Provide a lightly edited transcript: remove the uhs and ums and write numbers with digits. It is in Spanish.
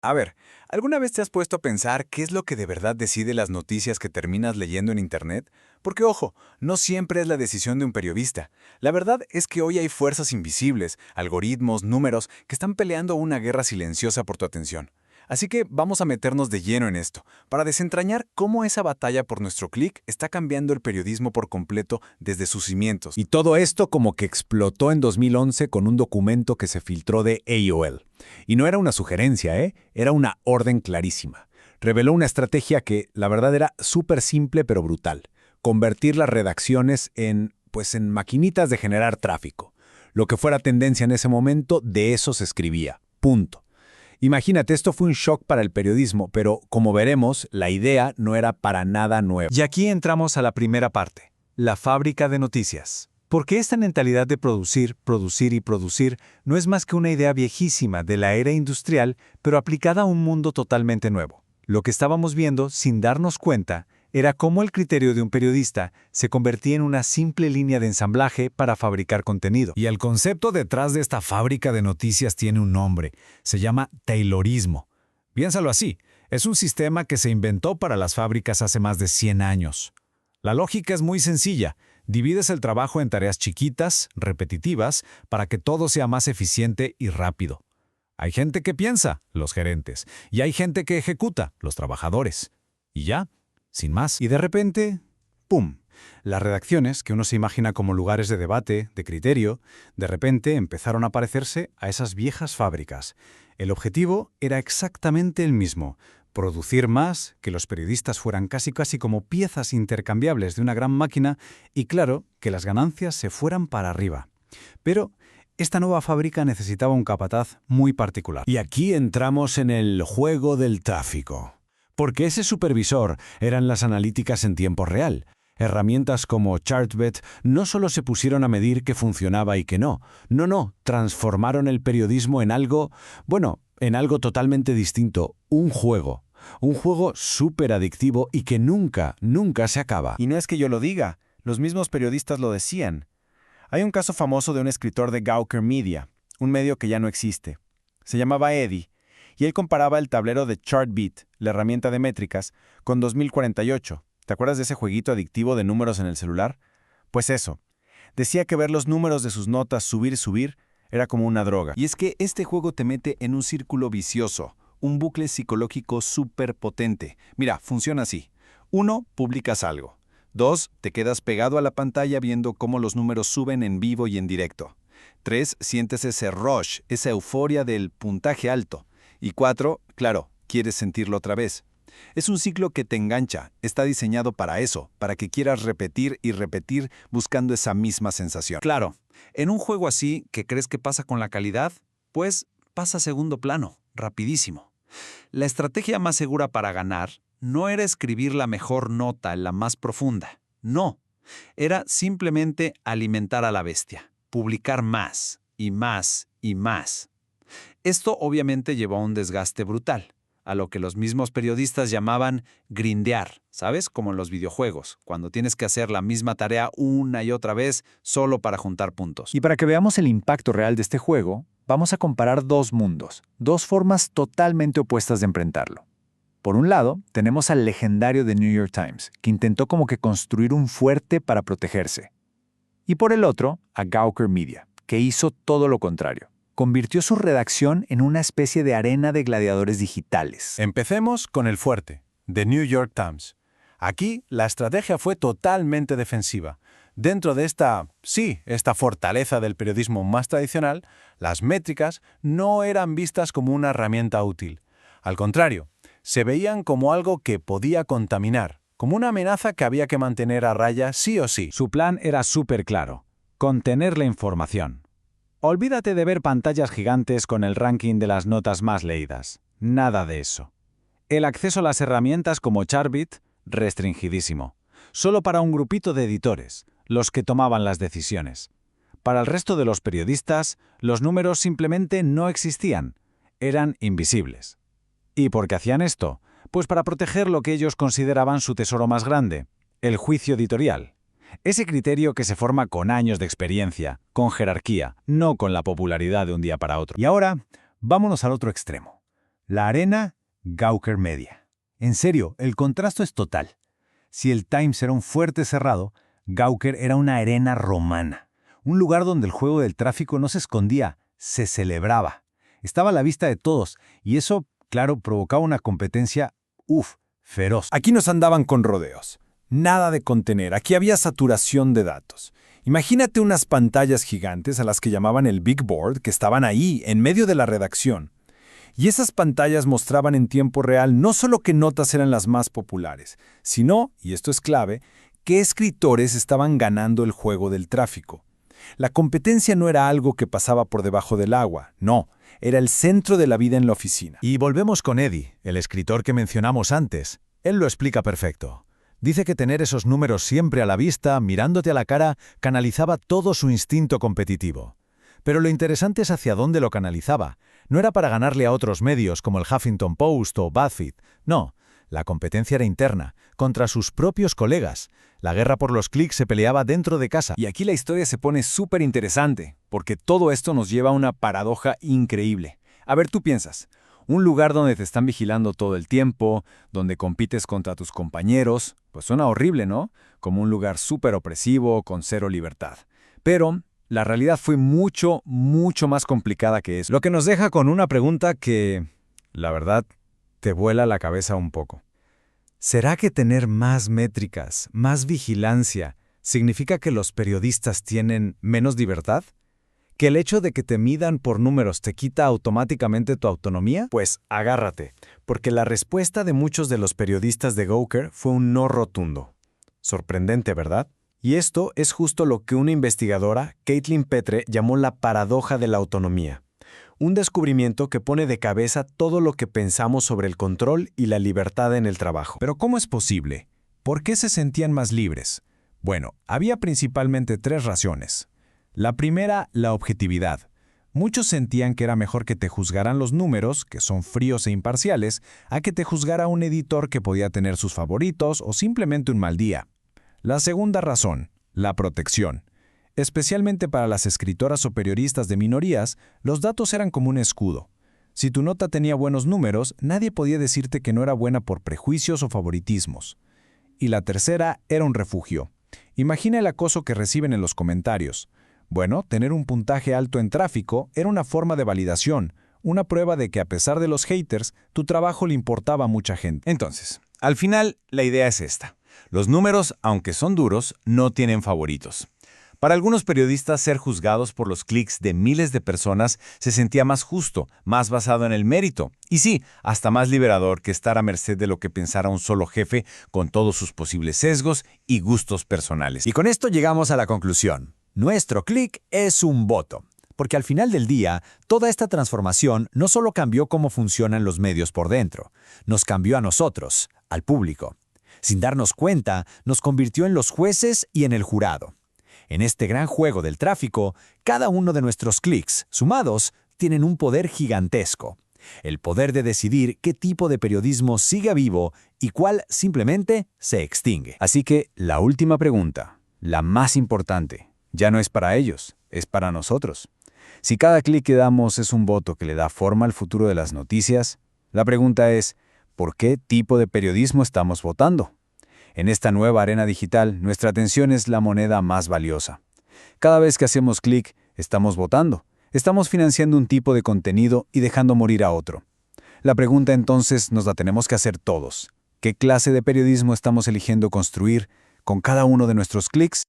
A ver, ¿alguna vez te has puesto a pensar qué es lo que de verdad decide las noticias que terminas leyendo en Internet? Porque, ojo, no siempre es la decisión de un periodista. La verdad es que hoy hay fuerzas invisibles, algoritmos, números, que están peleando una guerra silenciosa por tu atención. Así que vamos a meternos de lleno en esto, para desentrañar cómo esa batalla por nuestro clic está cambiando el periodismo por completo desde sus cimientos. Y todo esto como que explotó en 2011 con un documento que se filtró de AOL. Y no era una sugerencia, Era una orden clarísima. Reveló una estrategia que, la verdad, era súper simple pero brutal. Convertir las redacciones en maquinitas de generar tráfico. Lo que fuera tendencia en ese momento, de eso se escribía. Punto. Imagínate, esto fue un shock para el periodismo, pero como veremos, la idea no era para nada nueva. Y aquí entramos a la primera parte, la fábrica de noticias. Porque esta mentalidad de producir, producir y producir no es más que una idea viejísima de la era industrial, pero aplicada a un mundo totalmente nuevo. Lo que estábamos viendo, sin darnos cuenta, era cómo el criterio de un periodista se convertía en una simple línea de ensamblaje para fabricar contenido. Y el concepto detrás de esta fábrica de noticias tiene un nombre. Se llama Taylorismo. Piénsalo así, es un sistema que se inventó para las fábricas hace más de 100 años. La lógica es muy sencilla. Divides el trabajo en tareas chiquitas, repetitivas, para que todo sea más eficiente y rápido. Hay gente que piensa, los gerentes, y hay gente que ejecuta, los trabajadores. Y ya, sin más. Y de repente, ¡pum! Las redacciones, que uno se imagina como lugares de debate, de criterio, de repente empezaron a parecerse a esas viejas fábricas. El objetivo era exactamente el mismo: producir más, que los periodistas fueran casi como piezas intercambiables de una gran máquina y, claro, que las ganancias se fueran para arriba. Pero esta nueva fábrica necesitaba un capataz muy particular. Y aquí entramos en el juego del tráfico. Porque ese supervisor eran las analíticas en tiempo real. Herramientas como Chartbet no solo se pusieron a medir qué funcionaba y qué no. No, transformaron el periodismo en algo totalmente distinto, un juego. Un juego súper adictivo y que nunca se acaba. Y no es que yo lo diga, los mismos periodistas lo decían. Hay un caso famoso de un escritor de Gawker Media, un medio que ya no existe. Se llamaba Eddie, y él comparaba el tablero de Chartbeat, la herramienta de métricas, con 2048. ¿Te acuerdas de ese jueguito adictivo de números en el celular? Pues eso. Decía que ver los números de sus notas subir, era como una droga. Y es que este juego te mete en un círculo vicioso, un bucle psicológico súper potente. Mira, funciona así. 1, publicas algo. 2, te quedas pegado a la pantalla viendo cómo los números suben en vivo y en directo. 3, sientes ese rush, esa euforia del puntaje alto. Y 4, claro, quieres sentirlo otra vez. Es un ciclo que te engancha, está diseñado para eso, para que quieras repetir y repetir buscando esa misma sensación. Claro, en un juego así, ¿qué crees que pasa con la calidad? Pues pasa a segundo plano, rapidísimo. La estrategia más segura para ganar no era escribir la mejor nota, la más profunda. No, era simplemente alimentar a la bestia, publicar más y más y más. Esto obviamente llevó a un desgaste brutal, a lo que los mismos periodistas llamaban grindear, ¿sabes? Como en los videojuegos, cuando tienes que hacer la misma tarea una y otra vez solo para juntar puntos. Y para que veamos el impacto real de este juego, vamos a comparar dos mundos, dos formas totalmente opuestas de enfrentarlo. Por un lado, tenemos al legendario The New York Times, que intentó como que construir un fuerte para protegerse. Y por el otro, a Gawker Media, que hizo todo lo contrario. Convirtió su redacción en una especie de arena de gladiadores digitales. Empecemos con el fuerte, The New York Times. Aquí la estrategia fue totalmente defensiva. Dentro de esta fortaleza del periodismo más tradicional, las métricas no eran vistas como una herramienta útil. Al contrario, se veían como algo que podía contaminar, como una amenaza que había que mantener a raya sí o sí. Su plan era súper claro: contener la información. Olvídate de ver pantallas gigantes con el ranking de las notas más leídas. Nada de eso. El acceso a las herramientas como Chartbit, restringidísimo. Solo para un grupito de editores, los que tomaban las decisiones. Para el resto de los periodistas, los números simplemente no existían. Eran invisibles. ¿Y por qué hacían esto? Pues para proteger lo que ellos consideraban su tesoro más grande, el juicio editorial. Ese criterio que se forma con años de experiencia, con jerarquía, no con la popularidad de un día para otro. Y ahora, vámonos al otro extremo. La arena Gawker Media. En serio, el contraste es total. Si el Times era un fuerte cerrado, Gawker era una arena romana. Un lugar donde el juego del tráfico no se escondía, se celebraba. Estaba a la vista de todos, y eso, claro, provocaba una competencia, feroz. Aquí nos andaban con rodeos. Nada de contener, aquí había saturación de datos. Imagínate unas pantallas gigantes a las que llamaban el Big Board, que estaban ahí, en medio de la redacción. Y esas pantallas mostraban en tiempo real no solo qué notas eran las más populares, sino, y esto es clave, qué escritores estaban ganando el juego del tráfico. La competencia no era algo que pasaba por debajo del agua, no, era el centro de la vida en la oficina. Y volvemos con Eddie, el escritor que mencionamos antes. Él lo explica perfecto. Dice que tener esos números siempre a la vista, mirándote a la cara, canalizaba todo su instinto competitivo. Pero lo interesante es hacia dónde lo canalizaba. No era para ganarle a otros medios como el Huffington Post o BuzzFeed. No, la competencia era interna, contra sus propios colegas. La guerra por los clics se peleaba dentro de casa. Y aquí la historia se pone súper interesante, porque todo esto nos lleva a una paradoja increíble. A ver, tú piensas, un lugar donde te están vigilando todo el tiempo, donde compites contra tus compañeros, pues suena horrible, ¿no? Como un lugar súper opresivo, con cero libertad. Pero la realidad fue mucho, mucho más complicada que eso. Lo que nos deja con una pregunta que, la verdad, te vuela la cabeza un poco. ¿Será que tener más métricas, más vigilancia, significa que los periodistas tienen menos libertad? ¿Que el hecho de que te midan por números te quita automáticamente tu autonomía? Pues agárrate, porque la respuesta de muchos de los periodistas de Gawker fue un no rotundo. Sorprendente, ¿verdad? Y esto es justo lo que una investigadora, Caitlin Petre, llamó la paradoja de la autonomía. Un descubrimiento que pone de cabeza todo lo que pensamos sobre el control y la libertad en el trabajo. Pero ¿cómo es posible? ¿Por qué se sentían más libres? Bueno, había principalmente 3 razones. La primera, la objetividad. Muchos sentían que era mejor que te juzgaran los números, que son fríos e imparciales, a que te juzgara un editor que podía tener sus favoritos o simplemente un mal día. La segunda razón, la protección. Especialmente para las escritoras o periodistas de minorías, los datos eran como un escudo. Si tu nota tenía buenos números, nadie podía decirte que no era buena por prejuicios o favoritismos. Y la tercera era un refugio. Imagina el acoso que reciben en los comentarios. Bueno, tener un puntaje alto en tráfico era una forma de validación, una prueba de que a pesar de los haters, tu trabajo le importaba a mucha gente. Entonces, al final, la idea es esta. Los números, aunque son duros, no tienen favoritos. Para algunos periodistas, ser juzgados por los clics de miles de personas se sentía más justo, más basado en el mérito. Y sí, hasta más liberador que estar a merced de lo que pensara un solo jefe con todos sus posibles sesgos y gustos personales. Y con esto llegamos a la conclusión. Nuestro clic es un voto. Porque al final del día, toda esta transformación no solo cambió cómo funcionan los medios por dentro, nos cambió a nosotros, al público. Sin darnos cuenta, nos convirtió en los jueces y en el jurado. En este gran juego del tráfico, cada uno de nuestros clics, sumados, tienen un poder gigantesco. El poder de decidir qué tipo de periodismo sigue vivo y cuál simplemente se extingue. Así que la última pregunta, la más importante, ya no es para ellos, es para nosotros. Si cada clic que damos es un voto que le da forma al futuro de las noticias, la pregunta es, ¿por qué tipo de periodismo estamos votando? En esta nueva arena digital, nuestra atención es la moneda más valiosa. Cada vez que hacemos clic, estamos votando. Estamos financiando un tipo de contenido y dejando morir a otro. La pregunta entonces nos la tenemos que hacer todos. ¿Qué clase de periodismo estamos eligiendo construir con cada uno de nuestros clics?